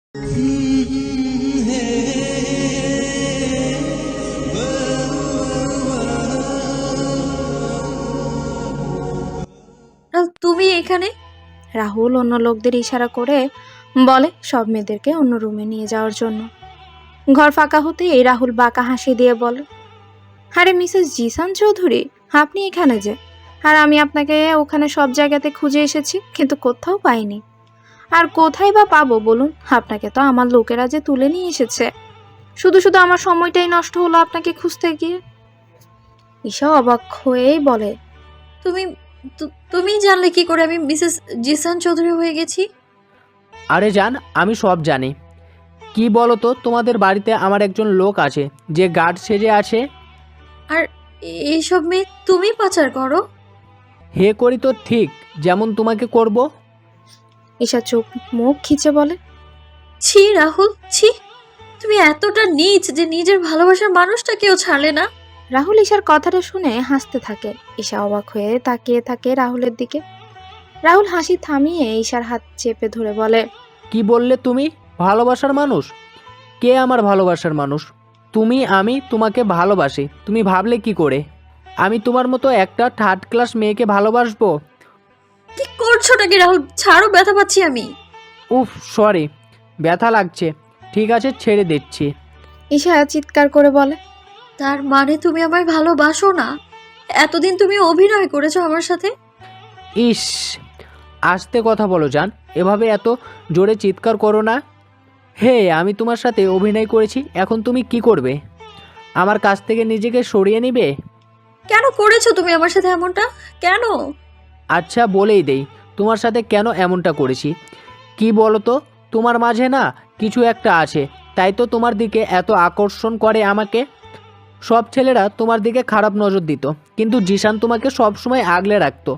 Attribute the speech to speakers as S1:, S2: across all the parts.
S1: তুমি এখানে?
S2: রাহুল অন্য লোকদের ইশারা করে বলে সব মেয়েদেরকে অন্য রুমে নিয়ে যাওয়ার জন্য। ঘর ফাঁকা হতেই রাহুল বাঁকা হাসি দিয়ে বলে, আরে মিসেস জিসান চৌধুরী, আপনি এখানে যে? আর আমি আপনাকে ওখানে সব জায়গাতে খুঁজে এসেছি, কিন্তু কোথাও পাইনি। আর কোথায় বা পাবো বলুন? আপনাকে তো আমার লোকেরা যে তুলে নিয়ে এসেছে। শুধু শুধু আমার সময়টাই নষ্ট হলো আপনাকে খুঁজতে গিয়ে। ঈশা অবাক হয়েই বলে,
S1: তুমি তুমি জানলে কি করে আমি মিসেস জিসান চৌধুরী হয়ে গেছি?
S3: আরে জান, আমি সব জানি। কি বলো তো, তোমাদের বাড়িতে আমার একজন লোক আছে যে গার্ড সেজে আছে।
S1: আর এইসব মেয়ে তুমি পাচার করো?
S3: হে করি তো ঠিক, যেমন তোমাকে করব।
S2: ঈশা চোখ মুখ খিচে বলে,
S1: ছি রাহুল, ছি! তুমি এতটা নীচ যে নিজের ভালোবাসার মানুষটাকেও ছাড়লে না।
S2: রাহুল ঈশার কথাটা শুনে হাসতে থাকে। ঈশা অবাক হয়ে তাকিয়ে থাকে রাহুলের দিকে। রাহুল হাসি থামিয়ে ঈশার হাত চেপে ধরে বলে,
S3: কি বললে তুমি? ভালোবাসার মানুষ? কে আমার ভালোবাসার মানুষ? তুমি, আমি তোমাকে ভালোবাসি। তুমি ভাবলে কি করে আমি তোমার মতো একটা থার্ড ক্লাস মেয়েকে ভালোবাসবো?
S1: কি করছোটা কি রাহুল? ছাড়ো, ব্যথা পাচ্ছি আমি।
S3: উফ, সরি, ব্যথা লাগছে। ঠিক আছে, ছেড়ে দিচ্ছি।
S2: ঈশা চিৎকার করে বলে,
S1: তার মানে তুমি আমায় ভালোবাসো না? এতদিন তুমি অভিনয় করেছো আমার সাথে।
S3: ইস, আস্তে কথা বলো জান, এভাবে এত জোরে চিৎকার করো না। হে, আমি তোমার সাথে অভিনয় করেছি, এখন তুমি কি করবে? আমার কাছ থেকে নিজেকে সরিয়ে নিবে?
S1: কেন করেছো তুমি আমার সাথে এমনটা? কেন?
S3: আচ্ছা, বলেই দেই তোমার সাথে কেন এমনটা করেছি। কি বলো তো, তোমার মাঝে না কিছু একটা আছে, তাই তো তোমার দিকে এত আকর্ষণ করে আমাকে। সব ছেলেরা তোমার দিকে খারাপ নজর দিত, কিন্তু জিসান তোমাকে সবসময় আগলে রাখতো।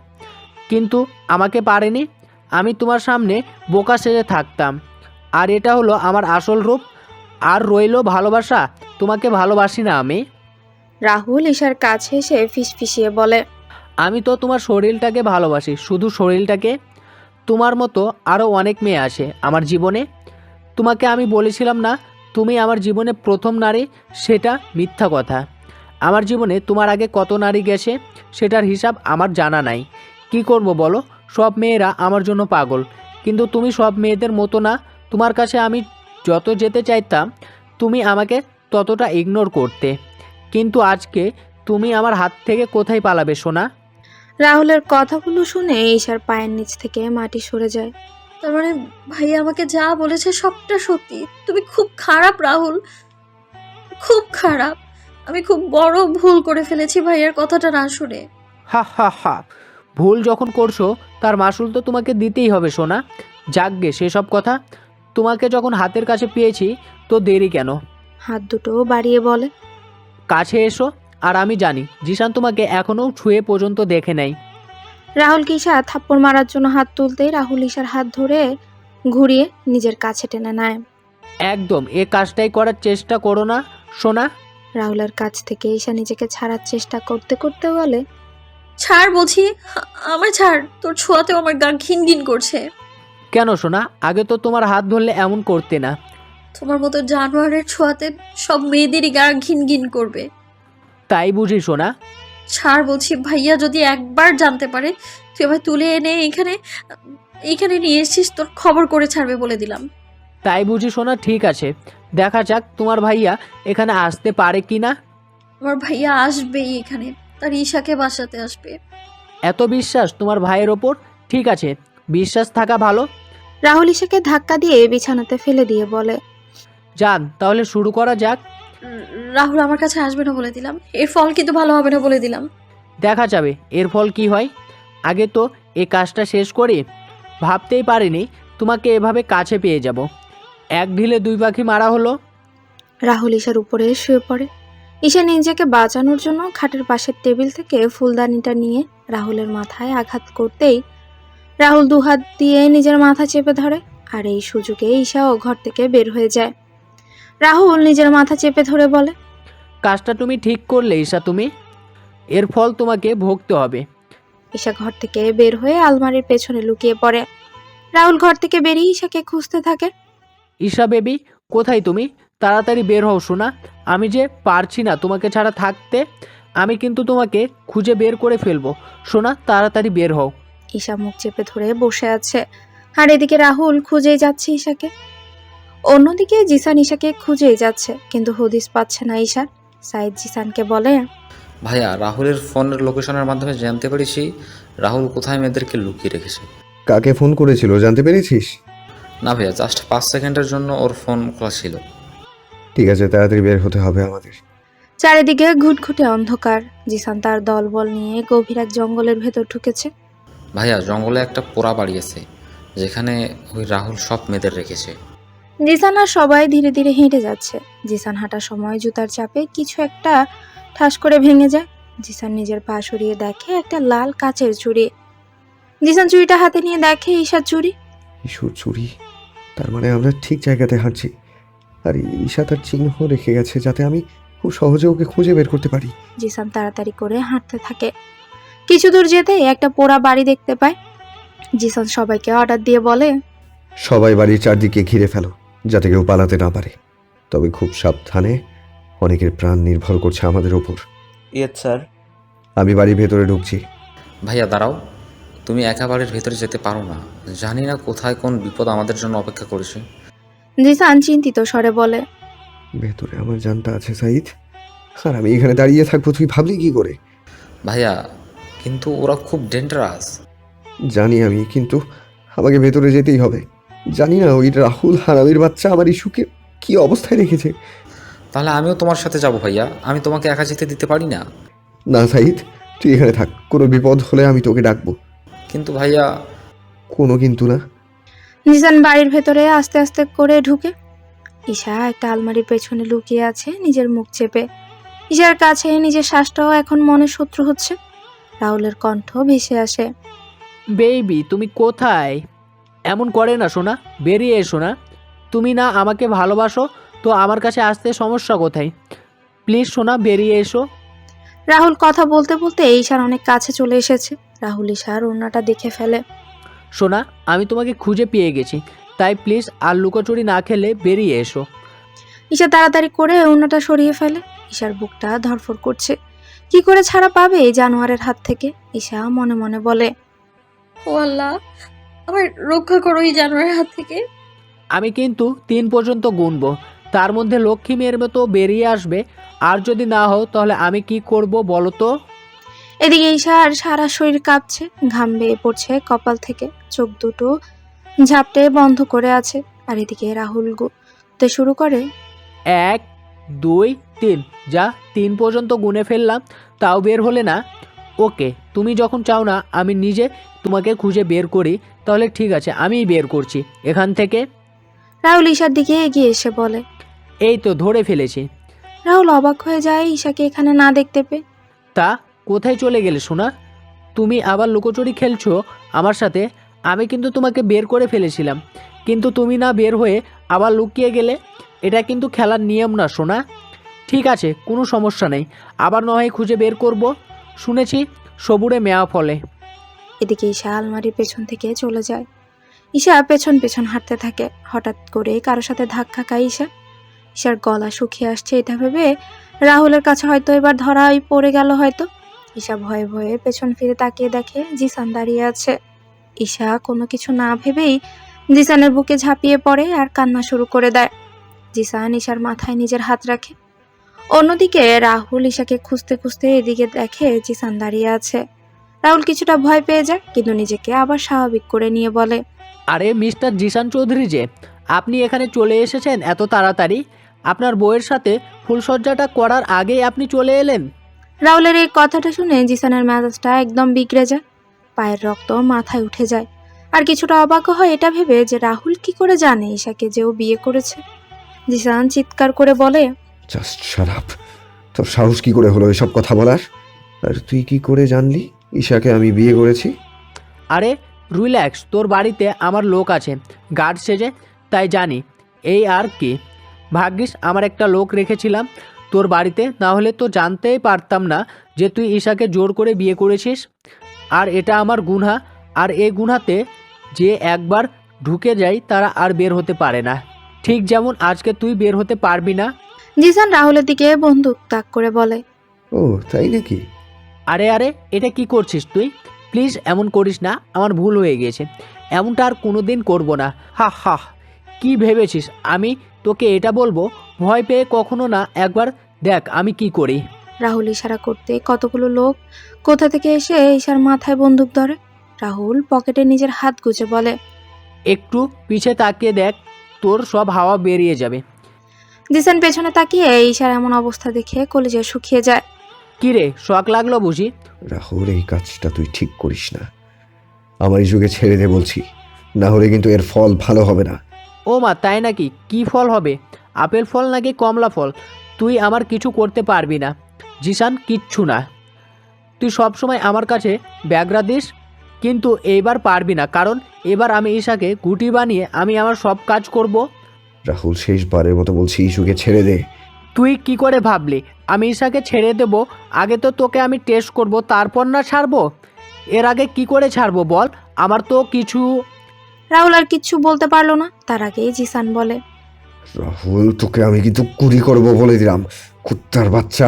S3: কিন্তু আমাকে পারেনি। আমি তোমার সামনে বোকা সেজে থাকতাম, আর এটা হলো আমার আসল রূপ। আর রইলো ভালোবাসা, তোমাকে ভালোবাসি না আমি।
S2: রাহুল ঈশার কাছে এসে ফিসফিসিয়ে বলে,
S3: আমি তো তোমার শরীরটাকে ভালোবাসি, শুধু শরীরটাকে। তোমার মতো আরও অনেক মেয়ে আছে আমার জীবনে। তোমাকে আমি বলেছিলাম না তুমি আমার জীবনে প্রথম নারী? সেটা মিথ্যা কথা। আমার জীবনে তোমার আগে কত নারী গেছে সেটার হিসাব আমার জানা নাই। কি করব বলো? সব মেয়েরা আমার জন্য পাগল, কিন্তু তুমি সব মেয়েদের মতো না। তোমার কাছে আমি যত যেতে চাইতাম, তুমি আমাকে ততটা ইগনোর করতে। কিন্তু আজকে তুমি আমার হাত থেকে কোথায় পালাবে সোনা?
S2: রাহুলের কথাগুলো শুনে ঈশার পায়ের নিচ থেকে মাটি সরে যায়।
S1: তার মানে ভাইয়া আমাকে যা বলেছে সবটা সত্যি? তুমি খুব খারাপ রাহুল, খুব খারাপ। আমি খুব বড় ভুল করে ফেলেছি ভাইয়ার কথাটা না শুনে।
S3: হা হা হা, ভুল যখন করছো তার মাসুল তো তোমাকে দিতেই হবে সোনা। যাকগে সেসব কথা। তোমাকে যখন হাতের কাছে পেয়েছি তো দেরি কেন?
S2: হাত দুটো বাড়িয়ে বলে,
S3: কাছে এসো। আর আমি জানি জিসান তোমাকে এখনও ছুঁয়ে পর্যন্ত দেখে নেই।
S2: রাহুলকে ঈশা থাপ্পড় মারার জন্য হাত তুলতেই রাহুল ঈশার হাত ধরে ঘুরিয়ে নিজের কাছে টেনে নেয়।
S3: একদম এ কাজটাই করার চেষ্টা করো না সোনা।
S2: রাহুলের কাছ থেকে ঈশা নিজেকে ছাড়ার চেষ্টা করতে করতে বলে,
S1: ছাড় বলছি, আমার ছাড়। তোর ছোঁয়াতেও আমার গা ঘিন ঘিন করছে।
S3: কেন সোনা? আগে তো তোমার হাত ধরলে এমন করতে না।
S1: তোমার মতো জানোয়ারের ছোঁয়াতে সব মেয়েদেরই গা ঘিন ঘিন করবে।
S3: তাই বুঝি সোনা?
S1: ছাড় বলছি, ভাইয়া যদি একবার জানতে পারে তুই আমায় তুলে এনে এখানে এখানে নিয়ে এসেছিস, তোর খবর করে ছাড়বে বলে দিলাম।
S3: তাই বুঝি সোনা? ঠিক আছে, দেখা যাক তোমার ভাইয়া এখানে আসতে পারে কি না।
S1: আমার ভাইয়া আসবেই এখানে, তার ঈশাকে বাসাতে আসবে।
S3: এত বিশ্বাস তোমার ভাইয়ের ওপর? ঠিক আছে, বিশ্বাস থাকা ভালো।
S2: রাহুল ঈশাকে ধাক্কা দিয়ে বিছানাতে ফেলে দিয়ে বলে,
S3: যান, তাহলে শুরু করা যাক।
S1: রাহুল আমার কাছে আসবে না বলে দিলাম, এর ফল কিন্তু ভালো হবে না বলে দিলাম।
S3: দেখা যাবে এর ফল কি হয়। আগে তো এই কাজটা শেষ করি। ভাবতেই পারিনি তোমাকে এভাবে কাছে পেয়ে যাব। এক ঢিলে দুই পাখি মারা হলো।
S2: রাহুল ঈশার উপরে শুয়ে পড়ে। ঈশা নিজেকে বাঁচানোর জন্য খাটের পাশের টেবিল থেকে ফুলদানিটা নিয়ে রাহুলের মাথায় আঘাত করতেই রাহুল দুহাত দিয়ে নিজের মাথা চেপে ধরে। আর এই সুযোগে ঈশাও ঘর থেকে বের হয়ে যায়। রাহুল নিজের মাথা চেপে ধরে বলে,
S3: কাজটা তুমি ঠিক করলে ঈশা, তুমি এর ফল তোমাকে ভোগতে হবে।
S2: ঈশা ঘর থেকে বের হয়ে আলমারির পেছনে লুকিয়ে পড়ে। রাহুল ঘর থেকে বেরিয়ে ঈশাকে খুঁজতে থাকে।
S3: ঈশা বেবি, কোথায় তুমি? তাড়াতাড়ি বের হও শোনা। আমি যে পারছি না তোমাকে ছাড়া থাকতে। আমি কিন্তু তোমাকে খুঁজে বের করে ফেলবো। শোনা, তাড়াতাড়ি বের হও।
S2: ঈশা মুখ চেপে ধরে বসে আছে, আর এদিকে রাহুল খুঁজেই যাচ্ছে ঈশাকে। অন্যদিকে জিসান ঈশাকে খুঁজেই যাচ্ছে, কিন্তু হদিস পাচ্ছে না ঈশার। সাইদ জিসানকে বলে,
S4: ভাইয়া, রাহুলের ফোনের লোকেশনের মাধ্যমে জানতে পেরেছি রাহুল কোথায় মেয়েদেরকে লুকিয়ে রেখেছে।
S5: কাকে ফোন করেছিল জানতে পেরেছিস?
S4: না ভাইয়া, জাস্ট 5 সেকেন্ডের জন্য ওর ফোন খোলা ছিল।
S5: ঠিক আছে, তাড়াতাড়ি বের হতে হবে আমাদের।
S2: চারিদিকে ঘুটঘুটে অন্ধকার। জিসান তার দলবল নিয়ে গভীর এক জঙ্গলের ভেতর ঢুকেছে।
S4: ভাইয়া, জঙ্গলে একটা পোড়া বাড়ি আছে যেখানে ওই রাহুল সব মেয়েদের রেখেছে।
S2: জিসান আর সবাই ধীরে ধীরে হেঁটে যাচ্ছে। জিসান হাঁটার সময় জুতার চাপে কিছু একটা ঠাস করে ভেঙে যায়। জিসান নিজের পা সরিয়ে দেখে একটা লাল কাচের চুড়ি। জিসান চুড়িটা হাতে নিয়ে দেখে ঈশার চুড়ি।
S5: ঈশ্বর, চুরি! তার মানে আমরা ঠিক জায়গাতে হাঁটছি। আর ঈশা তার চিহ্ন রেখে গেছে যাতে আমি খুব সহজে ওকে খুঁজে বের করতে পারি।
S2: জিসান তাড়াতাড়ি করে হাঁটতে থাকে। কিছু দূর যেতে একটা পোড়া বাড়ি দেখতে পায়। জিসান সবাইকে অর্ডার দিয়ে বলে,
S5: সবাই বাড়ির চারদিকে ঘিরে ফেলো যাতে কেউ পালাতে না পারে। তবে খুব সাবধানে, অনেকের প্রাণ নির্ভর করছে আমাদের ওপর।
S6: Yes sir.
S5: আমি বাড়ির ভেতরে ঢুকছি।
S4: ভাইয়া দাঁড়াও, তুমি একা বাড়ির ভেতরে যেতে পারো না। জানি না কোথায় কোন বিপদ আমাদের জন্য অপেক্ষা করেছে।
S2: জিসান চিন্তিত স্বরে বলে,
S5: ভেতরে আমার জানটা আছে সাইদ, আর আমি এখানে দাঁড়িয়ে থাকবো তুই ভাবলি কি করে?
S4: ভাইয়া, কিন্তু ওরা খুব ডেঞ্জারাস।
S5: জানি আমি, কিন্তু আমাকে ভেতরে যেতেই হবে। জানি না ওই রাহুল হারামির বাচ্চা আমার ইস্যুকে কি অবস্থায় রেখেছে।
S4: তাহলে আমিও তোমার সাথে যাব ভাইয়া। আমি তোমাকে একা যেতে দিতে পারি না।
S5: না সাইদ, তুই এখানে থাক, কোনো বিপদ হলে আমি তোকে ডাকবো।
S4: কিন্তু ভাইয়া।
S5: কোনো কিন্তু না।
S2: জিসান বাড়ির ভেতরে আস্তে আস্তে করে ঢুকে। ঈশা একটা আলমারির পেছনে লুকিয়ে আছে, নিজের মুখ চেপে। ঈশার কাছে নিজের শ্বাসটাও এখন মনে শত্রু হচ্ছে। রাহুলের কণ্ঠ ভেসে আসে,
S3: বেবি, তুমি কোথায়? এমন করে না সোনা, বেরিয়ে এসো না। তুমি না আমাকে ভালোবাসো, তো আমার কাছে আসতে সমস্যা কোথায়? প্লিজ সোনা, বেরিয়ে এসো।
S2: রাহুল কথা বলতে বলতে ঈশার অনেক কাছে চলে এসেছে। রাহুল ঈশার ওড়নাটা দেখে ফেলে।
S3: সোনা, আমি তোমাকে খুঁজে পেয়ে গেছি, তাই প্লিজ আর লুকোচুরি না খেলে বেরিয়ে এসো।
S2: ঈশা তাড়াতাড়ি করে ওড়নাটা সরিয়ে ফেলে। ঈশার বুকটা ধড়ফড় করছে। কি করে ছাড়া পাবে এই জানোয়ারের হাত থেকে? ঈশা মনে মনে বলে,
S1: ও আল্লাহ, আমার রক্ষা করো এই জানোয়ারের হাত থেকে।
S3: আমি কিন্তু 3 পর্যন্ত গুনবো, তার মধ্যে লক্ষ্মী মেয়ের মতো বেরিয়ে আসবে। আর যদি না হও তাহলে আমি কি করব বলো তো?
S2: এদিকে ঈশার সারা শরীর কাঁপছে, ঘাম বেয়ে পড়ছে কপাল থেকে, চোখ দুটো ঝাপটে বন্ধ করে আছে। আর এদিকে রাহুল গুনতে শুরু করে।
S3: 1 2 3, যা 3 পর্যন্ত গুনে ফেললাম, তাও বের হলে না। ওকে, তুমি যখন চাও না আমি নিজে তোমাকে খুঁজে বের করি, তাহলে ঠিক আছে, আমিই বের করছি এখান থেকে।
S2: রাহুল ঈশার দিকে এগিয়ে এসে বলে।
S3: এই তো ধরে ফেলেছি।
S2: রাহুল অবাক হয়ে যায় ঈশাকে এখানে না দেখতে পেয়ে।
S3: তা কোথায় চলে গেলে সোনা? তুমি আবার লুকোচুরি খেলছো আমার সাথে? আমি কিন্তু তোমাকে বের করে ফেলেছিলাম, কিন্তু তুমি না বের হয়ে আবার লুকিয়ে গেলে। এটা কিন্তু খেলার নিয়ম না সোনা। ঠিক আছে, কোনো সমস্যা নেই, আবার না হয় খুঁজে বের করব। শুনেছি সবুরে মেয়া ফলে।
S2: এদিকে ঈশা আলমারির পেছন থেকে চলে যায়। ঈশা পেছন পেছন হাঁটতে থাকে। হঠাৎ করে কারোর সাথে ধাক্কা খায় ঈশা। ঈশার গলা শুকিয়ে আসছে, এটা ভেবে রাহুলের কাছে হয়তো এবার ধরাই পড়ে গেল হয়তো। ঈশা ভয়ে ভয়ে পেছন ফিরে তাকিয়ে দেখে জিসান দাঁড়িয়ে আছে। ঈশা কোনো কিছু না ভেবেই জিসানের বুকে ঝাঁপিয়ে পড়ে আর কান্না শুরু করে দেয়। জিসান ঈশার মাথায় নিজের হাত রাখে। অন্যদিকে রাহুল ঈশাকে খুঁজতে খুঁজতে এদিকে দেখে জিসান দাঁড়িয়ে আছে। রাহুল কিছুটা ভয় পেয়ে যায়, কিন্তু নিজেকে আবার স্বাভাবিক করে নিয়ে বলে,
S3: আরে মিস্টার জিসান চৌধুরী যে, আপনি এখানে চলে এসেছেন এত তাড়াতাড়ি? আপনার বউয়ের সাথে ফুলসজ্জাটা করার আগেই আপনি চলে এলেন?
S2: রাহুলের এই কথাটা শুনে জিসানের মেজাজটা একদম বিগড়ে যায়। পায়ের রক্ত মাথায় উঠে যায়। আর কিছুটা অবাক হয় এটা ভেবে যে রাহুল কি করে জানে ঈশাকে যে ও বিয়ে করেছে। জিসান চিৎকার করে বলে,
S5: জাস্ট শাট আপ! তোর সাহস কি করে হলো এসব কথা বলার? আর তুই কি করে জানলি ঈশাকে আমি বিয়ে করেছি?
S3: আরে রিল্যাক্স, তোর বাড়িতে আমার লোক আছে গার্ড সেজে, তাই জানি। এই আর কি, ভাগ্যিস আমার একটা লোক রেখেছিলাম তোর বাড়িতে, না হলে তো জানতেই পারতাম না যে তুই ঈশাকে জোর করে বিয়ে করেছিস। আর এটা আমার গুনহা, আর এই গুনহাতে যে একবার ঢুকে যায় তারা আর বের হতে পারে না। ঠিক যেমন আজকে তুই বের হতে পারবি না।
S2: জিসান রাহুলের দিকে বন্দুক তাক করে বলে।
S5: ও তাই নাকি?
S3: আরে আরে, এটা কি করছিস তুই? প্লিজ এমন করিস না, আমার ভুল হয়ে গিয়েছে। এমনটা আর কোনোদিন করব না। হা হা, কি ভেবেছিস আমি তোকে এটা বলবো? ভয় পেয়ে কখনো না, একবার দেখ আমি কি করি।
S2: রাহুল ইশারা করতে কতগুলো লোক কোথা থেকে এসে ঈশার মাথায় বন্দুক ধরে। রাহুল পকেটে নিজের হাত গুজে বলে।
S3: একটু পিছে তাকিয়ে দেখ, তোর সব হাওয়া বেরিয়ে যাবে।
S2: জিসান পেছনে তাকিয়ে ঈশার এমন অবস্থা দেখে কলিজা শুকিয়ে যায়।
S3: কি রে, শখ লাগলো বুঝি?
S5: রাহুল, এই কাজটা তুই ঠিক করিস না। আমার এই যুগে ছেড়ে দে বলছি, না হলে কিন্তু এর ফল ভালো হবে না।
S3: ও মা, তাই নাকি? কি ফল হবে? আপেল ফল নাকি কমলা ফল? তুই আমার কিছু করতে পারবি না জিসান, কিচ্ছু না। তুই সব সময় আমার কাছে ব্যাগরা দিস, কিন্তু এইবার পারবি না, কারণ এবার আমি ঈশাকে গুটি বানিয়ে আমি আমার সব কাজ করব।
S5: রাহুল, শেষবারের মতো বলছি, এই যুগে ছেড়ে দে।
S3: তুই কি করে ভাবলি আমি ঈশাকে ছেড়ে দেব? আগে তো তোকে আমি টেস্ট করব, তারপর না ছাড়বো। এর আগে কি করে ছাড়বো বল? আমার তো কিছু।
S2: রাহুল আর কিচ্ছু বলতে পারলো না, তার আগেই জিসান বলে।
S5: রাহুল, তোকে আমি কিন্তু গুলি করবো বলে দিলাম, কুত্তার বাচ্চা।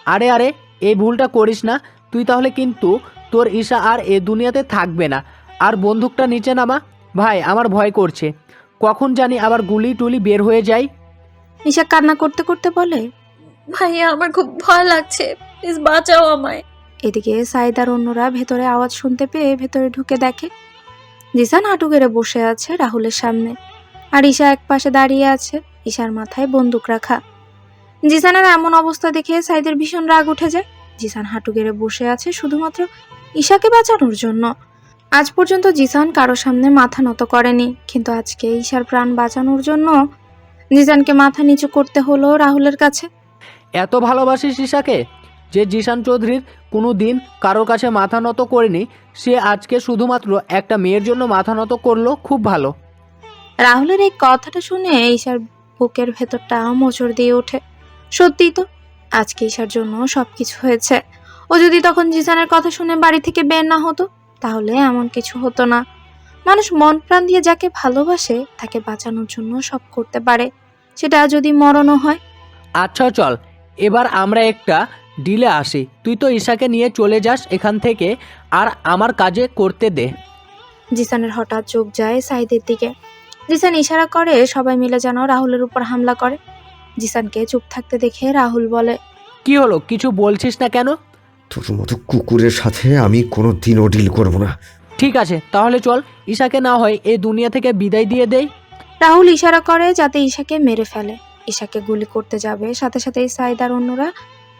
S3: আরে আরে, এই ভুলটা করিস না। তুই তাহলে কিন্তু তোর ঈশা আর এ দুনিয়াতে থাকবে না। আর বন্দুকটা নিচে নামা। ভাই, আমার ভয় করছে, কখন জানি আবার গুলি টুলি বের হয়ে যায়।
S2: ঈশা কান্না করতে করতে বলে।
S1: ভাইয়া আমার খুব ভয় লাগছে, প্লিজ বাঁচাও আমায়।
S2: এদিকে সাইদ আর অন্যরা ভেতরে আওয়াজ শুনতে পেয়ে ভেতরে ঢুকে দেখে জিসান হাঁটু গেড়ে বসে আছে রাহুলের সামনে, আর ঈশা এক পাশে দাঁড়িয়ে আছে, ঈশার মাথায় বন্দুক রাখা। জিসানের এমন অবস্থা দেখে সাইদের ভীষণ রাগ উঠে যায়। জিসান হাঁটু গেড়ে বসে আছে শুধুমাত্র ঈশাকে বাঁচানোর জন্য। আজ পর্যন্ত জিসান কারো সামনে মাথা নত করেনি, কিন্তু আজকে ঈশার প্রাণ বাঁচানোর জন্য জিসানকে মাথা নিচু করতে হলো রাহুলের কাছে।
S3: এত ভালোবাসিস ঈশাকে যে জিসান চৌধুরীর কোনো দিন কারোর কাছে মাথা নত করেনি, সে আজকে শুধুমাত্র একটা মেয়ের জন্য মাথা নত করলো। খুব ভালো।
S2: রাহুলের এই কথাটা শুনে ঈশার বুকের ভেতরটা মোচড় দিয়ে ওঠে। সত্যিই তো, আজকে ঈশার জন্য সবকিছু হয়েছে। ও যদি তখন জিসানের কথা শুনে বাড়ি থেকে বের না হতো, তাহলে এমন কিছু হতো না। মানুষ মন প্রাণ দিয়ে যাকে ভালোবাসে তাকে বাঁচানোর জন্য সব করতে পারে, সেটা যদি মরণও হয়।
S3: আচ্ছা চল, এবার আমরা একটা ডিলে আসি। তুই তো ঈশাকে নিয়ে চলে যাস এখান থেকে, আর আমার কাজে করতে দে।
S2: জিসানের হঠাৎ চোখ যায় সাইদের দিকে। জিসান ইশারা করে সবাই মিলে যেন রাহুলের উপর হামলা করে। জিসানকে চুপ থাকতে দেখে রাহুল বলে।
S3: কি হলো, কিছু বলছিস না কেন?
S5: তোর মতো কুকুরের সাথে আমি কোনো দিনও ডিল করবো না।
S3: ঠিক আছে, তাহলে চল ঈশাকে না হয় এই দুনিয়া থেকে বিদায় দিয়ে দেই।
S2: রাহুল ইশারা করে যাতে ঈশাকে মেরে ফেলে। ঈশাকে গুলি করতে যাবে, সাথে সাথে সাইদ আর অন্যরা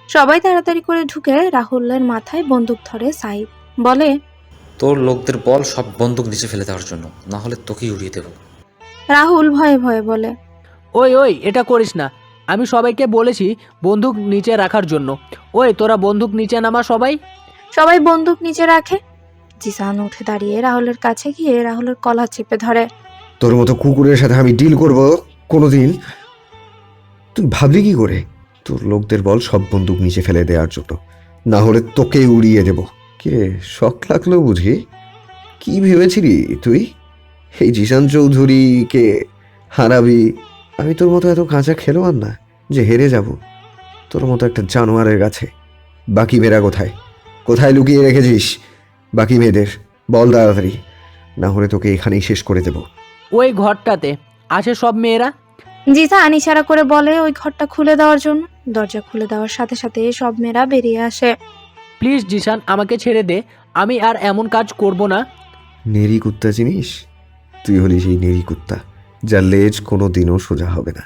S2: সবাই তাড়াতাড়ি করে ঢুকে রাহুলের মাথায় বন্দুক ধরে। সাইদ বলে।
S4: তোর লোকদের বল সব বন্দুক নিচে ফেলে দেওয়ার জন্য, না হলে তোকেই উড়িয়ে দেবো।
S2: রাহুল ভয়ে ভয়ে বলে।
S3: ওই ওই, এটা করিস না। আমি সবাইকে বলেছি বন্দুক নিচে রাখার জন্য। ওই তোরা বন্দুক নিচে নামা সবাই।
S2: সবাই বন্দুক নিচে রাখে। জিসান উঠে দাঁড়িয়ে রাহুলের কাছে গিয়ে রাহুলের কলার চেপে ধরে।
S5: তোর মতো কুকুরের সাথে আমি ডিল করব কোনোদিন? তুই ভাবলি কি করে? তোর লোকদের বল সব বন্দুক নিচে ফেলে দেওয়ার জন্য, না হলে তোকে উড়িয়ে দেব। কিরে, শখ লাগলো বুঝি? কি ভেবেছিলি তুই এই জিসান চৌধুরীকে হারাবি? আমি তোর মতো এত কাঁচা খেলোয়াড় না যে হেরে যাব তোর মতো একটা জানোয়ারের কাছে। বাকি মেয়েরা কোথায়? কোথায় লুকিয়ে রেখেছিস বাকি মেয়েদের? বল তাড়াতাড়ি, না হলে তোকে এখানেই শেষ করে দেব।
S3: ওই ঘরটাতে আছে সব মেয়েরা।
S2: জিসান ইশারা করে বলে ওই ঘরটা খুলে দেওয়ার জন্য। দরজা খুলে দেওয়ার সাথে সাথে সব মেয়েরা বেরিয়ে আসে।
S3: প্লিজ জিসান, আমাকে ছেড়ে দে, আমি আর এমন কাজ করব না।
S5: নেরি কুত্তা চিনিস? তুই হলি সেই নেরি কুত্তা যার লেজ কোনো দিনও সোজা হবে না,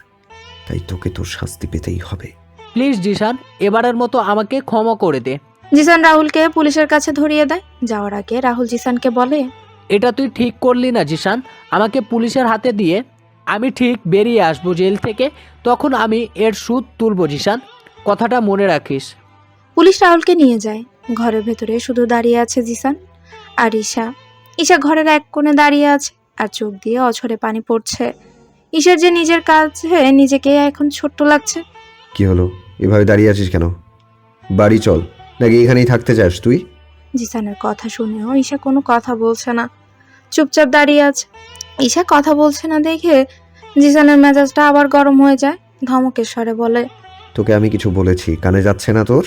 S5: তাই তোকে তোর শাস্তি পেতেই হবে।
S3: প্লিজ জিসান, এবারের মতো আমাকে ক্ষমা করে দে।
S2: জিসান রাহুলকে পুলিশের কাছে ধরিয়ে দেয়। যাওয়ার আগে রাহুল জিসানকে বলে।
S3: এটা তুই ঠিক করলি না জিসান, আমাকে পুলিশের হাতে দিয়ে। আমি ঠিক বেরিয়ে আসবো জেল থেকে, তখন আমি এর সুদ তুলবো জিসান, কথাটা মনে রাখিস।
S2: পুলিশ রাহুলকে নিয়ে যায়। ঘরের ভেতরে শুধু দাঁড়িয়ে আছে জিসান আর ঈশা। ঈশা ঘরের এক কোণে দাঁড়িয়ে আছে, আর চোখ দিয়ে অঝরে পানি পড়ছে। ঈশার যে নিজের কাছে নিজেকে এখন ছোট্ট লাগছে।
S5: কি হলো, এভাবে দাঁড়িয়ে আছিস কেন? বাড়ি চল, নাকি এখানেই থাকতে চাস তুই?
S2: জিসানের কথা শুনেও ঈশা কোনো কথা বলছে না, চুপচাপ দাঁড়িয়ে আছে। ঈশা কথা বলছে না দেখে জিসানের মেজাজটা আবার গরম হয়ে যায়, ধমকের স্বরে বলে।
S5: তোকে আমি কিছু বলেছি, কানে যাচ্ছে না তোর?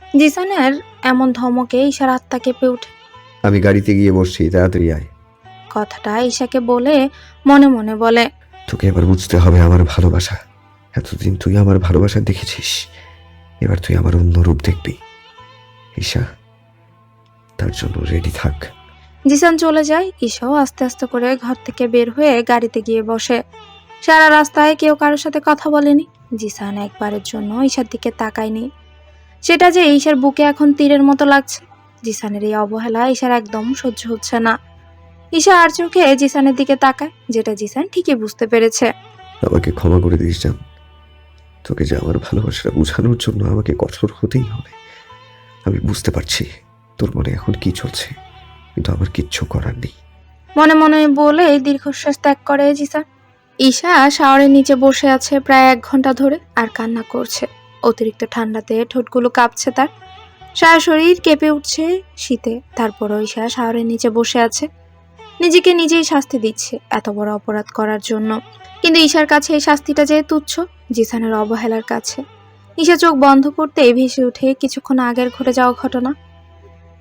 S2: জিসানের এমন ধমকে ঈশার আত্মা কেঁপে ওঠে।
S5: আমি গাড়িতে গিয়ে বসছি, তাড়াতাড়ি আয়।
S2: কথাটা ঈশাকে বলে মনে মনে বলে,
S5: তোকে এবার বুঝতে হবে আমার ভালোবাসা। এতদিন তুই আমার ভালোবাসা দেখেছিস, এবার তুই আমার অন্য রূপ দেখবি। ঈশা, তার জন্য রেডি থাক।
S2: জিসান চলে যায়। ঈশাও আস্তে আস্তে করে ঘর থেকে বের হয়ে গাড়িতে গিয়ে বসে। সারা রাস্তায় কেউ কারোর সাথে কথা বলেনি। জিসান একবারের জন্য ঈশার দিকে তাকায়নি। সেটা যে ঈশার বুকে এখন তীরের মতো লাগছে। জিসানের এই অবহেলা ঈশার একদম সহ্য হচ্ছে না। ঈশা আর চোখে জিসানের দিকে তাকায়, যেটা জিসান ঠিকই বুঝতে পেরেছে।
S5: আমাকে ক্ষমা করে দিস জান। তোকে যে আমার ভালোবাসাটা বোঝানোর জন্য আমাকে কঠোর হতেই হবে। আমি বুঝতে পারছি তোর মনে এখন কি চলছে, কিন্তু আমার কিচ্ছু করার নেই।
S2: মনে মনে বলে দীর্ঘশ্বাস ত্যাগ করে জিসান। ঈশা শাওয়ারের নিচে বসে আছে প্রায় 1 ঘন্টা ধরে আর কান্না করছে। অতিরিক্ত ঠান্ডাতে ঠোঁটগুলো কাঁপছে তার, সারা শরীর কেঁপে উঠছে শীতে। তারপরও ঈশা শাওয়ারের নিচে বসে আছে, নিজেকে নিজেই শাস্তি দিচ্ছে এত বড় অপরাধ করার জন্য। কিন্তু ঈশার কাছে এই শাস্তিটা যে তুচ্ছ জিসানের অবহেলার কাছে। ঈশা চোখ বন্ধ করতেই ভেসে উঠে কিছুক্ষণ আগের ঘটে যাওয়া ঘটনা।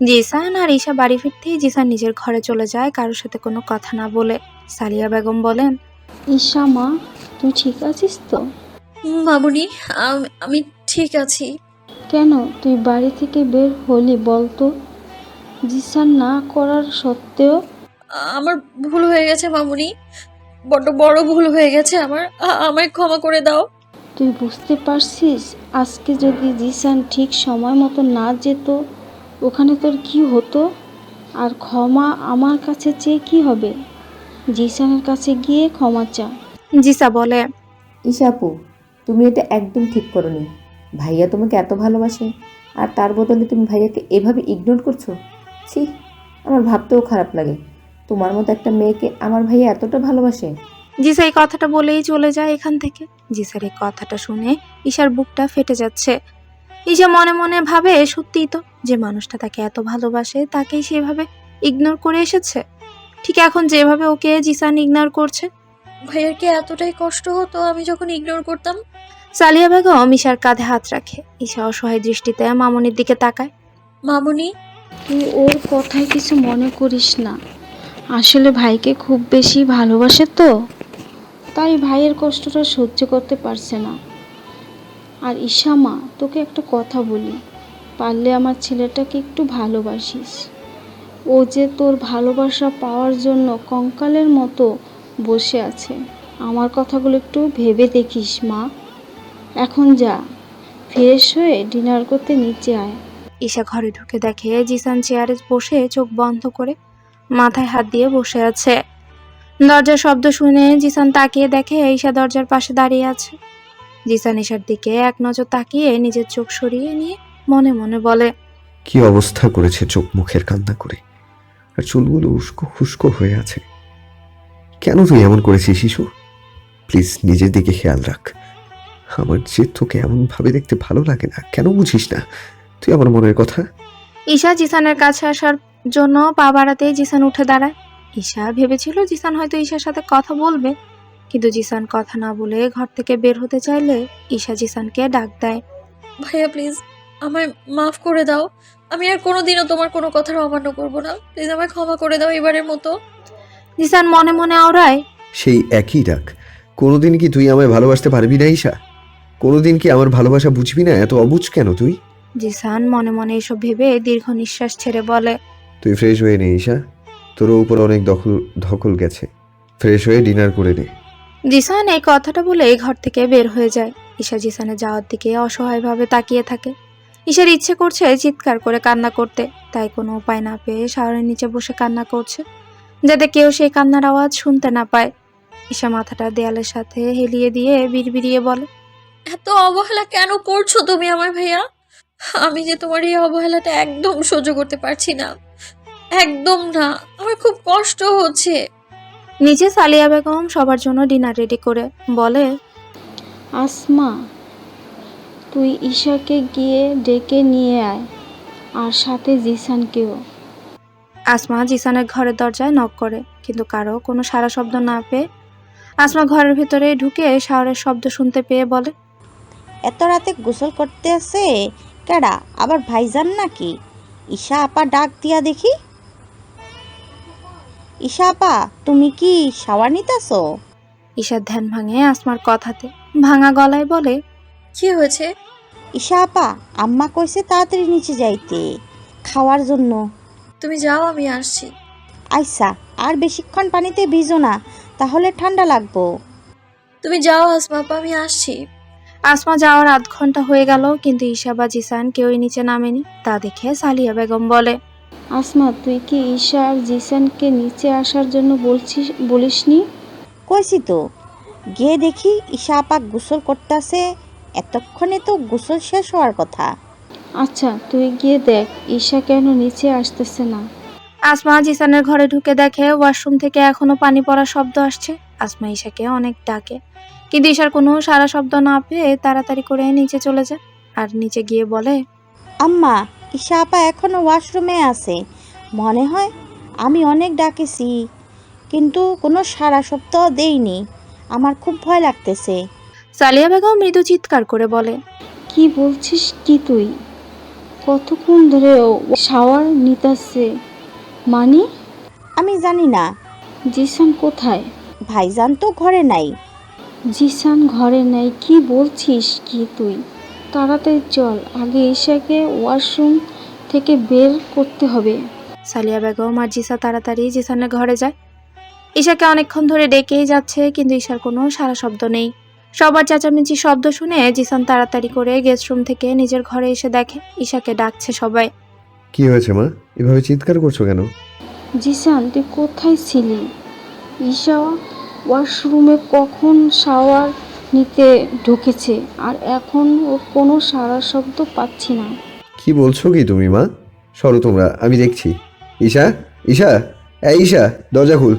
S2: জিসান আর ঈশা বাড়ি ফিরতেই জিসান নিজের ঘরে চলে যায় কারোর সাথে কোনো কথা না বলে। সালিয়া বেগম বলেন,
S6: ঈশা মা, তুই ঠিক আছিস তো?
S1: মামুনি, আমি ঠিক আছি।
S6: কেন তুই বাড়ি থেকে বের হলি বলতো? জিসান না করার সত্ত্বেও?
S1: আমার ভুল হয়ে গেছে মামুনি, বড্ড বড় ভুল হয়ে গেছে আমার। আমায় ক্ষমা করে দাও।
S6: তুই বুঝতে পারছিস আজকে যদি জিসান ঠিক সময় মতো না যেত, ওখানে তোর কি হতো? আর ক্ষমা আমার কাছে চেয়ে কি হবে? জিসানের কাছে গিয়ে ক্ষমা চা।
S2: জিসা বলে,
S7: ঈশাপু, তুমি এটা একদম ঠিক করোনি। ভাইয়া তোমাকে এত ভালোবাসে, আর তার বদলে তুমি ভাইয়াকে এভাবে ইগনোর করছো। ছি, আমার ভাবতেও খারাপ লাগে। তোমার মতো একটা মেয়েকে আমার ভাইয়া এতটা ভালোবাসে।
S2: জিসা এই কথাটা বলেই চলে যায় এখান থেকে। জিসার এই কথাটা শুনে ঈশার বুকটা ফেটে যাচ্ছে। ঈশা মনে মনে ভাবে, সত্যিই তো, যে মানুষটা তাকে এত ভালোবাসে তাকেই সেভাবে ইগনোর করে এসেছে, ঠিক এখন যেভাবে ওকে জিসান ইগনোর করছে।
S1: ভাইয়ার কি এতটাই কষ্ট হতো আমি যখন ইগনোর করতাম?
S2: সালিয়া বেগম ঈশার কাঁধে হাত রাখে। ঈশা অসহায় দৃষ্টিতে মামুনির দিকে তাকায়।
S1: মামুনি,
S6: তুই ওর কথায় কিছু মনে করিস না। আসলে ভাইকে খুব বেশি ভালোবাসে তো, তাই ভাইয়ের কষ্টটা সহ্য করতে পারছে না। আর ঈশা মা, তোকে একটা কথা বলি, পারলে আমার ছেলেটাকে একটু ভালোবাসিস। ও যে তোর ভালোবাসা পাওয়ার জন্য কঙ্কালের মতো বসে আছে। আমার কথাগুলো একটু ভেবে দেখিস মা। এখন যা, ফ্রেশ হয়ে ডিনার করতে নিচে আয়।
S2: ঈশা ঘরে ঢুকে দেখে জিসান চেয়ারে বসে চোখ বন্ধ করে মাথায় হাত দিয়ে বসে আছে। দরজার শব্দ শুনে জিসান তাকিয়ে দেখে ঈশা দরজার পাশে দাঁড়িয়ে আছে। জিসান ঈশার দিকে এক নজর তাকিয়ে নিজের চোখ সরিয়ে নিয়ে মনে মনে বলে,
S5: কি অবস্থা করেছে চোখ মুখের কান্না করে, আর চুলগুলো উস্কো খুস্কো হয়ে আছে। কেন তুই এমন করেছিস শিশু? প্লিজ নিজের দিকে খেয়াল রাখ। আমার যে তোকে এমন ভাবে দেখতে ভালো লাগে না, কেন বুঝিস না তুই আমার মনের কথা?
S2: ঈশা জিসানের কাছে আসার জন্য পা বাড়াতেই জিসান উঠে দাঁড়ায়। ঈশা ভেবেছিল জিসান হয়তো ঈশার সাথে কথা বলবে, কিন্তু জিসান কথা না বলে ঘর থেকে বের হতে চাইলে ঈশা জিসানকে ডাক দেয়।
S1: ভাইয়া প্লিজ আমায় মাফ করে দাও। আমি আর কোনোদিনও তোমার কোনো কথার অমান্য করব না। প্লিজ আমায় ক্ষমা করে দাও এবারের মতো।
S2: জিসান মনে মনে আওড়ায়,
S5: সেই একই ডাক। কোনোদিন কি তুই আমায় ভালোবাসতে পারবি না ঈশা? কোনোদিন কি আমার ভালোবাসা বুঝবি না? এত অবুঝ কেন তুই?
S2: জিসান মনে মনে এসব ভেবে দীর্ঘ নিঃশ্বাস ছেড়ে বলে,
S5: তুই ফ্রেশ হয়ে নে ঈশা, তোর উপর অনেক ধকল গেছে। ফ্রেশ হয়ে ডিনার করে নে।
S2: জিসান এই কথাটা বলে ঘর থেকে বের হয়ে যায়। ঈশা জিসানের যাওয়ার দিকে অসহায়ভাবে তাকিয়ে থাকে। ঈশার ইচ্ছে করছে চিৎকার করে কান্না করতে, তাই কোনো উপায় না পেয়ে শাওয়ারের নিচে বসে কান্না করছে, যাতে কেউ সেই কান্নার আওয়াজ শুনতে না পায়। ঈশা মাথাটা দেয়ালের সাথে হেলিয়ে দিয়ে বিড়বিড়িয়ে বলে,
S1: এত অবহেলা কেন করছো তুমি আমার ভাইয়া? আমি যে তোমার এই অবহেলাটা একদম সহ্য করতে পারছি না, একদম না। আমার খুব কষ্ট হচ্ছে।
S2: নিচে সালিয়া বেগম সবার জন্য ডিনার রেডি করে বলে,
S6: আসমা, তুই ঈশাকে গিয়ে ডেকে নিয়ে আয়, আর সাথে জিসানকেও।
S2: আসমা জিসানের ঘরের দরজায় নক করে, কিন্তু কারো কোনো সাড়া শব্দ না পেয়ে আসমা ঘরের ভেতরে ঢুকে শাওয়ারের শব্দ শুনতে পেয়ে বলে,
S8: এত রাতে গোসল করতে আছে কেডা? আবার ভাইজান নাকি? ঈশা আপা ডাক দিয়া দেখি। ঈশা আপা, তুমি কি শাওয়ার নিতেছো?
S2: ঈশার ধ্যান ভাঙে আসমার কথাতে, ভাঙা গলায় বলে,
S1: কি হয়েছে?
S8: ঈশা আপা, আম্মা কইছে তাড়াতাড়ি নিচে যাইতে খাওয়ার জন্য।
S1: তুমি যাও, আমি আসছি।
S8: আইসা, আর বেশিক্ষণ পানিতে ভিজো না, তাহলে ঠান্ডা লাগবো।
S1: তুমি যাও আসমা আপা, আমি আসছি।
S2: আসমা যাওয়ার আধ ঘন্টা হয়ে গেল, কিন্তু ঈশা বা জিসান কেউই নিচে নামেনি। তা দেখে সালিয়া বেগম বলে,
S6: আসমা, তুই কি ঈশা আর জিসানকে নিচে আসার জন্য বলিসনি?
S8: কইছি তো, গিয়ে দেখি ঈশা আপা গোসল করতেছে। এতক্ষণে তো গোসল শেষ হওয়ার কথা।
S6: আচ্ছা, তুই গিয়ে দেখ ঈশা কেন নিচে আসতেছে না।
S2: আসমা জিসানের ঘরে ঢুকে দেখে ওয়াশরুম থেকে এখনো পানি পড়ার শব্দ আসছে। আসমা ঈশাকে অনেক ডাকে, কিন্তু ঈশার কোনো সারা শব্দ না পেয়ে তাড়াতাড়ি করে নিচে চলে যায়। আর নিচে গিয়ে বলে,
S8: আম্মা, ঈশা আপা এখনো ওয়াশরুমে আছে। মনে হয় আমি অনেক ডাকেছি, কিন্তু কোনো সারা শব্দ দেইনি। আমার খুব ভয় লাগতেছে।
S2: সালিয়া বেগম মৃদু চিৎকার করে বলে,
S6: কি বলছিস কি তুই? কতক্ষণ ধরে ও শাওয়ার নিতেছে? মানে?
S8: আমি জানি না।
S6: জিসান কোথায়?
S8: ভাইজান তো ঘরে নাই।
S6: জিসান ঘরে নাই? কি বলছিস কি তুই? তাড়াতাড়ি চল, আগে ঈশাকে ওয়াশরুম থেকে বের করতে হবে।
S2: সালিয়া বেগম আর জিসা তাড়াতাড়ি জিসানের ঘরে যায়। ঈশাকে অনেকক্ষণ ধরে ডেকেই যাচ্ছে, কিন্তু ঈশার কোনো সারা শব্দ নেই। সবার চেঁচামেচি শব্দ শুনে জিসান তাড়াতাড়ি করে গেস্ট রুম থেকে নিজের ঘরে এসে দেখে ঈশাকে ডাকছে সবাই।
S5: কি হয়েছে মা, এভাবে চিৎকার করছো কেন?
S6: জিসান, তুই কোথায় ছিলি? ঈশা ওয়াশরুমে কখন শাওয়ার নিতে ঢুকেছে, আর এখন ওর কোনো সারা শব্দ পাচ্ছি না।
S5: কি বলছো কি তুমি মা? সরো তোমরা, আমি দেখছি। ঈশা, ঈশা, এই ঈশা, দরজা খুল।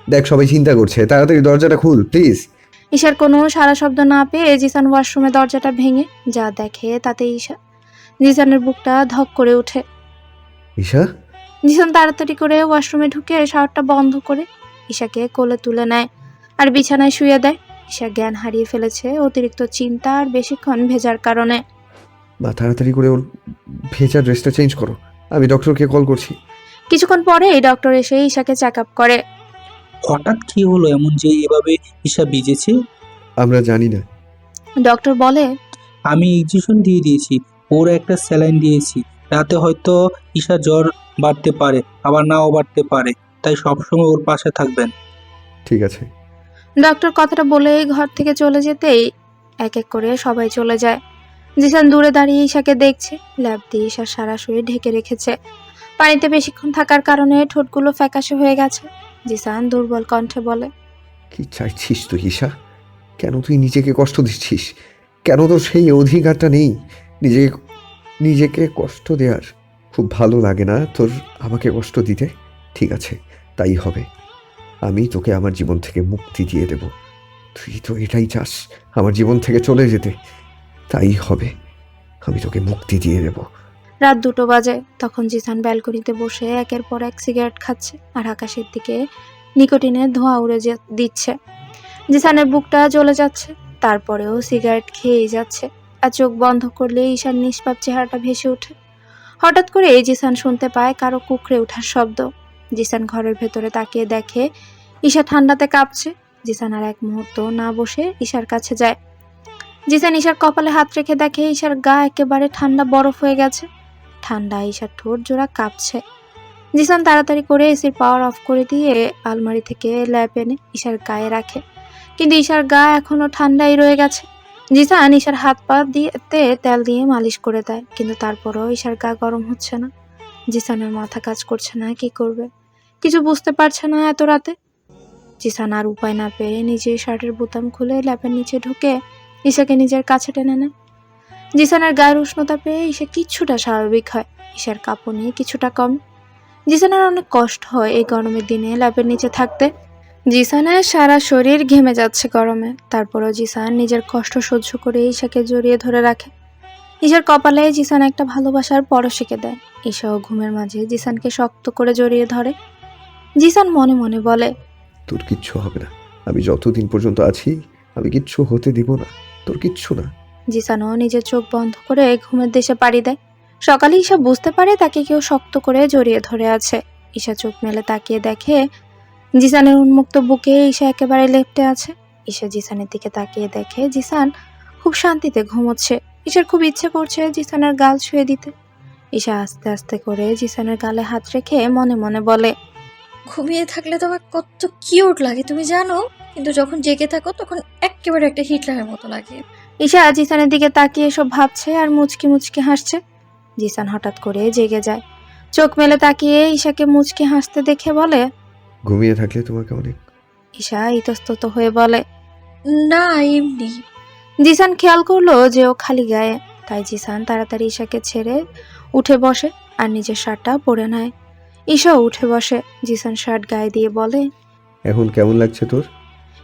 S5: দেখ সবাই চিন্তা করছে, তাড়াতাড়ি দরজাটা খুল প্লিজ।
S2: ঈশার কোনো সারা শব্দ না পেয়ে জিসান ওয়াশরুমে দরজাটা ভেঙে যা দেখে তাতে জিসানের বুকটা ধক করে ওঠে।
S5: ঈশা,
S2: জিসান তাড়াতাড়ি করে ওয়াশরুমে ঢুকে শাওয়ারটা বন্ধ করে ঈশাকে কোলে তুলে নেয় আর বিছানায় শুয়ে দেয়। ঈশা জ্ঞান হারিয়ে ফেলেছে অতিরিক্ত চিন্তা আর বেশিক্ষণ ভেজার কারণে।
S5: মা তাড়াতাড়ি করে ওর ভেজা ড্রেসটা চেঞ্জ করো, আমি ডক্টরকে কল করছি।
S2: কিছুক্ষণ পরে এই ডক্টর এসে ঈশাকে চেক আপ করে।
S9: হঠাৎ কি হলো এমন যে এভাবে ঈশা ভিজেছে?
S5: আমরা জানি না।
S2: ডক্টর বলে,
S9: আমি ইনজেকশন দিয়ে দিয়েছি, ওর একটা স্যালাইন দিয়েছি। রাতে হয়তো ঈশা জ্বর বাড়তে পারে, আবার নাও বাড়তে পারে, তাই সবসময় ওর পাশে থাকবেন।
S5: ঠিক আছে।
S2: ডক্টর কথাটা বলে ঘর থেকে চলে যেতেই এক এক করে সবাই চলে যায়। জিসান দূরে দাঁড়িয়ে ঈশাকে দেখছে। ল্যাব দিয়ে ঈশার সারা শরীর ঢেকে রেখেছে। পানিতে বেশিক্ষণ থাকার কারণে ঠোঁটগুলো ফ্যাকাশে হয়ে গেছে। জিসান দুর্বল কণ্ঠে বলে,
S5: কি চাইছিস তুই ঈশা? কেন তুই নিজেকে কষ্ট দিচ্ছিস? কেন তোর সেই অধিকারটা নেই নিজেকে কষ্ট দেওয়ার? খুব ভালো লাগে না তোর আমাকে কষ্ট দিতে? ঠিক আছে, তাই হবে। আমি তোকে আমার জীবন থেকে মুক্তি দিয়ে দেব। তুই তো এটাই চাস, আমার জীবন থেকে চলে যেতে। তাই হবে, আমি তোকে মুক্তি দিয়ে দেব।
S2: রাত 2টো বাজে। তখন জিসান ব্যালকনিতে বসে একের পর এক সিগারেট খাচ্ছে আর আকাশের দিকে নিকোটিনের ধোঁয়া উড়ে দিচ্ছে। জিসানের বুকটা জ্বলে যাচ্ছে, তারপরেও সিগারেট খেয়েই যাচ্ছে। আর চোখ বন্ধ করলে ঈশার নিষ্পাপ চেহারাটা ভেসে ওঠে। হঠাৎ করে জিসান শুনতে পায় কারো কুকড়ে ওঠার শব্দ। জিসান ঘরের ভেতরে তাকিয়ে দেখে ঈশা ঠান্ডাতে কাঁপছে। জিসান আর এক মুহূর্ত না বসে ঈশার কাছে যায়। জিসান ঈশার কপালে হাত রেখে দেখে ঈশার গা একেবারে ঠান্ডা বরফ হয়ে গেছে। ঠান্ডা ঈশার ঠোঁট জোড়া কাঁপছে। জিসান তাড়াতাড়ি করে এসির পাওয়ার অফ করে দিয়ে আলমারি থেকে ল্যাপ এনে ঈশার গায়ে রাখে, কিন্তু ঈশার গা এখনো ঠান্ডাই রয়ে গেছে। জিসান ঈশার হাত পা দিয়ে তেল দিয়ে মালিশ করে দেয়, কিন্তু তারপরও ঈশার গা গরম হচ্ছে না। জিসানের মাথা কাজ করছে না, কি করবে কিছু বুঝতে পারছে না এত রাতে। জিসান আর উপায় না পেয়ে নিজে শার্টের বোতাম খুলে ল্যাপের নিচে ঢুকে ঈশাকে নিজের কাছে টেনে নেয়। জিসানের গায়ের উষ্ণতা পেয়ে ঈশা কিছুটা স্বাভাবিক হয়, ঈশার কাঁপুনি কিছুটা কম। জিসানের অনেক কষ্ট হয় এই গরমের দিনে ল্যাপের নিচে থাকতে। জিসানের সারা শরীর ঘেমে যাচ্ছে গরমে, তারপরও জিসান নিজের কষ্ট সহ্য করে ঈশাকে জড়িয়ে ধরে রাখে। ঈশার কপালে জিসান একটা ভালোবাসার পরশিকে দেয়। ঈশাও ঘুমের মাঝে জিসানকে শক্ত করে জড়িয়ে ধরে। জিসান মনে মনে বলে,
S5: তোর কিচ্ছু হবে না, আমি যতদিন পর্যন্ত আছি আমি কিচ্ছু হতে দিব না, তোর কিচ্ছু না।
S2: জিসানও নিজের চোখ বন্ধ করে ঘুমের দেশে পাড়ি দেয়। সকালে ঈশা বুঝতে পারে তাকে কেউ শক্ত করে জড়িয়ে ধরে আছে। ঈশা চোখ মেলে তাকিয়ে দেখে জিসানের উন্মুক্ত বুকে ঈশা একেবারে লেপ্টে আছে। ঈশা জিসানের দিকে তাকিয়ে দেখে জিসান খুব শান্তিতে ঘুমোচ্ছে। ঈশার খুব ইচ্ছে করছে জিসানের গাল ছুঁয়ে দিতে। ঈশা আস্তে আস্তে করে জিসানের গালে হাত রেখে মনে মনে বলে,
S1: ঘুমিয়ে থাকলে তোমার কত কিউট লাগে তুমি জানো, কিন্তু যখন জেগে থাকো তখন একেবারে একটা হিটলারের মতো লাগে।
S2: ঈশা জিসানের দিকে তাকিয়ে সব ভাবছে আর মুচকি মুচকি হাসছে। জিসান হঠাৎ করে জেগে যায়। চোখ মেলে তাকিয়ে ঈশাকে মুচকি হাসতে দেখে বলে,
S5: ঘুমিয়ে থাকলে তোমাকে অনেক।
S2: ঈশা ইতস্তত হয়ে বলে,
S1: না এমনি।
S2: জিসান খেয়াল করলো যে ও খালি গায়ে, তাই জিসান তাড়াতাড়ি ঈশাকে ছেড়ে উঠে বসে আর নিজের শার্টটা পরে নেয়। ঈশাও উঠে বসে। জিসান শার্ট গায়ে দিয়ে বলে,
S5: এখন কেমন লাগছে তোর?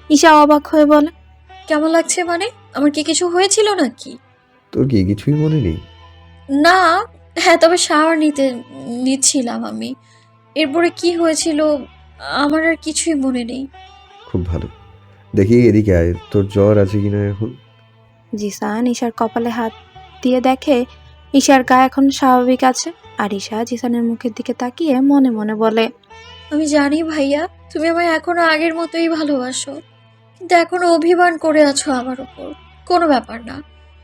S2: ঈশা অবাক হয়ে বলে,
S1: কেমন লাগছে মানে? আমার কি কিছু হয়েছিল নাকি?
S5: তোর কি কিছুই মনে নেই?
S1: না, হ্যাঁ তবে শাওয়ার নিচ্ছিলাম আমি। এরপরে কি হয়েছিল আমার আর কিছুই মনে নেই।
S5: খুব ভালো, দেখি এদিকে আয়, তোর জ্বর আছে কিনা এখন?
S2: জিসান ঈশার কপালে হাত দিয়ে দেখে ঈশার গা এখন স্বাভাবিক আছে। আর ঈশা জিসানের মুখের দিকে তাকিয়ে মনে মনে বলে,
S1: আমি জানি ভাইয়া তুমি আমায় এখনো আগের মতোই ভালোবাসো, কিন্তু এখনো অভিমান করে আছো আমার উপর। কোনো ব্যাপার না,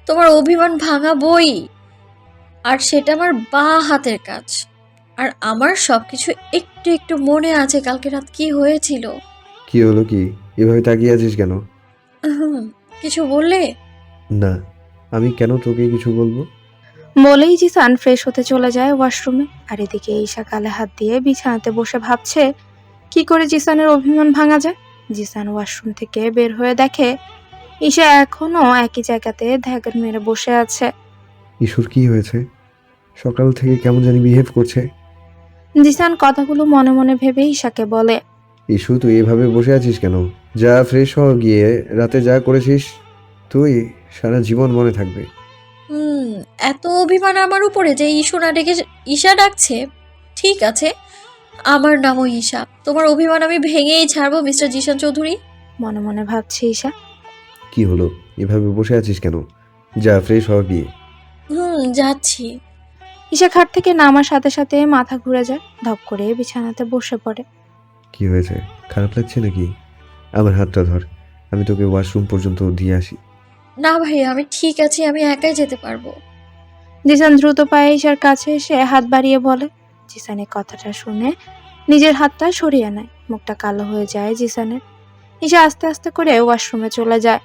S1: তোমার অভিমান ভাঙা বই, আর সেটা আমার বাঁ হাতের কাজ। আর আমার সবকিছু একটু একটু মনে আছে কালকে রাত কি হয়েছিল।
S5: কি হলো? কি এভাবে তাকিয়ে আছিস কেন?
S1: কিছু বললে?
S5: না, আমি কেন তোকে কিছু বলবো?
S2: বলেই জিসান ফ্রেশ হতে চলে যায় ওয়াশরুমে। আর এদিকে ঈশা গালে হাত দিয়ে বিছানাতে বসে ভাবছে কি করে জিসানের অভিমান ভাঙা যায়। জিসান ওয়াশরুম থেকে বের হয়ে দেখে ঈশা এখনো একই জায়গাতে ধ্যান মেরে বসে আছে।
S5: ঈশ্বর, কি হয়েছে? সকাল থেকে কেমন জানি বিহেভ করছে।
S2: জিসান কথাগুলো মনে মনে ভেবে ঈশাকে বলে,
S5: ইস্যু, তুই এভাবে বসে আছিস কেন? যা, ফ্রেশ হ, গিয়ে রাতে যা করেছিস তুই সারা জীবন মনে থাকবে।
S1: এত অভিমান আমার উপরে যে ঈশু না ডেকে ঈশা ডাকছে। ঠিক আছে, আমার নামও ঈশা। তোমার অভিমান আমি ভেঙেই ছাড়বো মিস্টার জিশান চৌধুরী।
S2: মনে মনে ভাবছে ঈশা।
S5: কি হলো, এভাবে বসে আছিস কেন? যা, ফ্রেশ হ গিয়ে।
S1: যাচ্ছি।
S2: ঈশা খাট থেকে নামার সাথে সাথে মাথা ঘুরে যায়। ধপ করে বিছানাতে বসে পড়ে।
S5: কি হয়েছে? খারাপ লাগছে নাকি? আমার হাতটা ধর, আমি তোকে ওয়াশরুম পর্যন্ত দিয়ে আসি।
S1: না ভাইয়া, আমি ঠিক আছি, আমি একাই যেতে পারবো।
S2: জিসান দ্রুত পায়ে ঈশার কাছে এসে হাত বাড়িয়ে বলে। জিসানের কথাটা শুনে নিজের হাতটা সরিয়ে নেয়। মুখটা কালো হয়ে যায় জিসানের। ঈশা আস্তে আস্তে করে ওয়াশরুমে চলে যায়।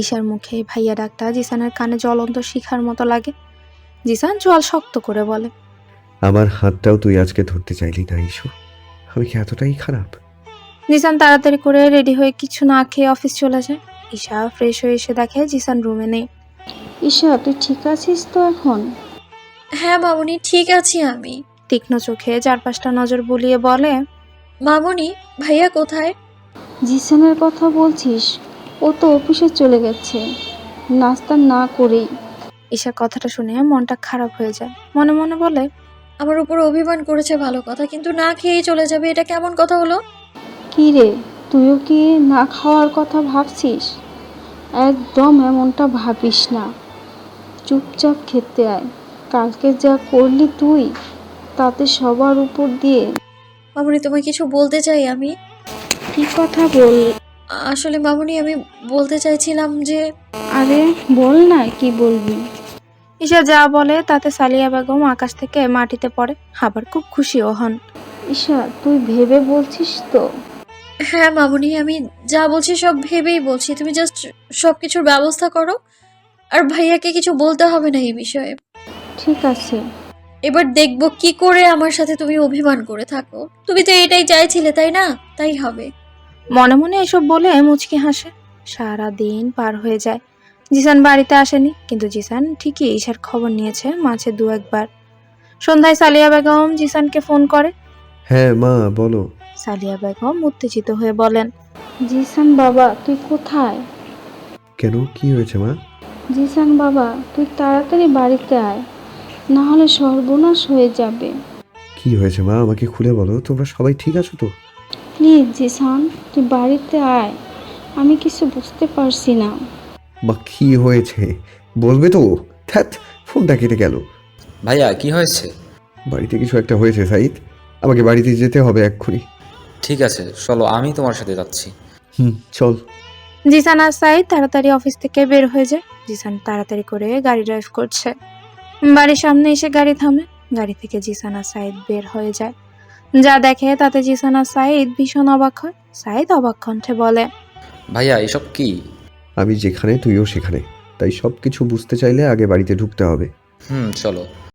S2: ঈশার মুখে ভাইয়া ডাকটা জিসানের কানে জ্বলন্ত শিখার মতো লাগে। জিসান চোয়াল শক্ত করে বলে,
S5: আমার হাতটাও তুই আজকে ধরতে চাইলি না ইস্যু? আমি কি এতটাই খারাপ?
S2: জিসান তাড়াতাড়ি করে রেডি হয়ে কিছু না খেয়ে অফিস চলে যায়। ঈশা ফ্রেশ হয়ে এসে দেখে জিসান রুমে নেই।
S6: ঈশা তুই ঠিক আছিস তো এখন?
S1: হ্যাঁ মামুনি, ঠিক আছি আমি।
S2: তীক্ষ্ণ চোখে চারপাশটা নজর বুলিয়ে বলে,
S1: মামুনি, ভাইয়া কোথায়?
S6: জিসানের কথা বলছিস? ও তো অফিসে চলে গেছে নাস্তা না করেই।
S2: ঈশার কথাটা শুনে মনটা খারাপ হয়ে যায়। মনে মনে বলে,
S1: আমার উপর অভিমান করেছে ভালো কথা, কিন্তু না খেয়েই চলে যাবে, এটা কেমন কথা হলো?
S6: কি রে, তুইও কি না খাওয়ার কথা ভাবছিস? একদম এমনটা ভাবিস না, চুপচাপ খেতে আয়। কালকে যা করলি তুই, তাতে সবার উপর দিয়ে।
S1: মামুনি, তোমায় কিছু বলতে চাই আমি।
S6: কি কথা বল?
S1: আসলে মামুনি, আমি বলতে চাইছিলাম যে।
S6: আরে বল না, কি বলবি?
S2: ঈশা যা বলে তাতে সালিয়া বেগম আকাশ থেকে মাটিতে পড়ে, আবার খুব খুশিও হন।
S6: ঈশা তুই ভেবে বলছিস তো?
S1: হ্যাঁ মামুনি, আমি যা বলছি সব ভেবেই বলছি। তুমি জাস্ট সব কিছুর ব্যবস্থা করো, আর ভাইয়াকে কিছু বলতে হবে না এই বিষয়ে।
S6: ঠিক আছে।
S1: এবার দেখবো কি করে আমার সাথে তুমি অভিমান করে থাকো। তুমি তো এটাই চাইছিলে, তাই না? তাই হবে।
S2: মনে মনে এসব বলে মুচকি হাসে। সারা দিন পার হয়ে যায়। জিসান বাড়িতে আসেনি, কিন্তু জিসান ঠিকই ঈশার খবর নিয়েছে মাঝে দু একবার। সন্ধ্যায় সালিয়া বেগম জিসানকে ফোন করে।
S5: হ্যাঁ মা, বলো।
S2: সালিয়া বেগম উত্তেজিত হয়ে বলেন,
S6: জিসান বাবা তুই কোথায়?
S5: কেন, কি হয়েছে মা?
S6: জিসান বাবা তুই তাড়াতাড়ি বাড়িতে আয়, না হলে সর্বনাশ হয়ে যাবে।
S5: কি হয়েছে মা, আমাকে খুলে বলো। তোমরা সবাই ঠিক আছো তো?
S6: প্লিজ জিসান তুই বাড়িতে আয়, আমি কিছু বুঝতে পারছি না।
S5: বা কি হয়েছে বলবে তো? ধ্যাত, ফোনটা কেটে গেল।
S4: ভাইয়া কি হয়েছে?
S5: বাড়িতে কিছু একটা হয়েছে সাইদ, আমাকে বাড়িতে যেতে হবে এক্ষুনি।
S4: ঠিক আছে চলো, আমি তোমার সাথে যাচ্ছি।
S5: চল।
S2: জিসান আর সাইদ তাড়াতাড়ি অফিস থেকে বের হয়ে যায়। জিসান তাড়াতাড়ি করে গাড়ি ড্রাইভ করছে। বাড়ির সামনে এসে গাড়ি থামে। গাড়ি থেকে জিসান আর সাইদ বের হয়ে যায়। যা দেখে তাতে জিসান আর সাইদ ভীষণ অবাক হয়। সাইদ অবাক কণ্ঠে বলে,
S4: ভাইয়া এসব কি?
S5: আমি যেখানে তুইও সেখানে, তাই সব কিছু বুঝতে চাইলে আগে বাড়িতে ঢুকতে হবে।
S4: চলো।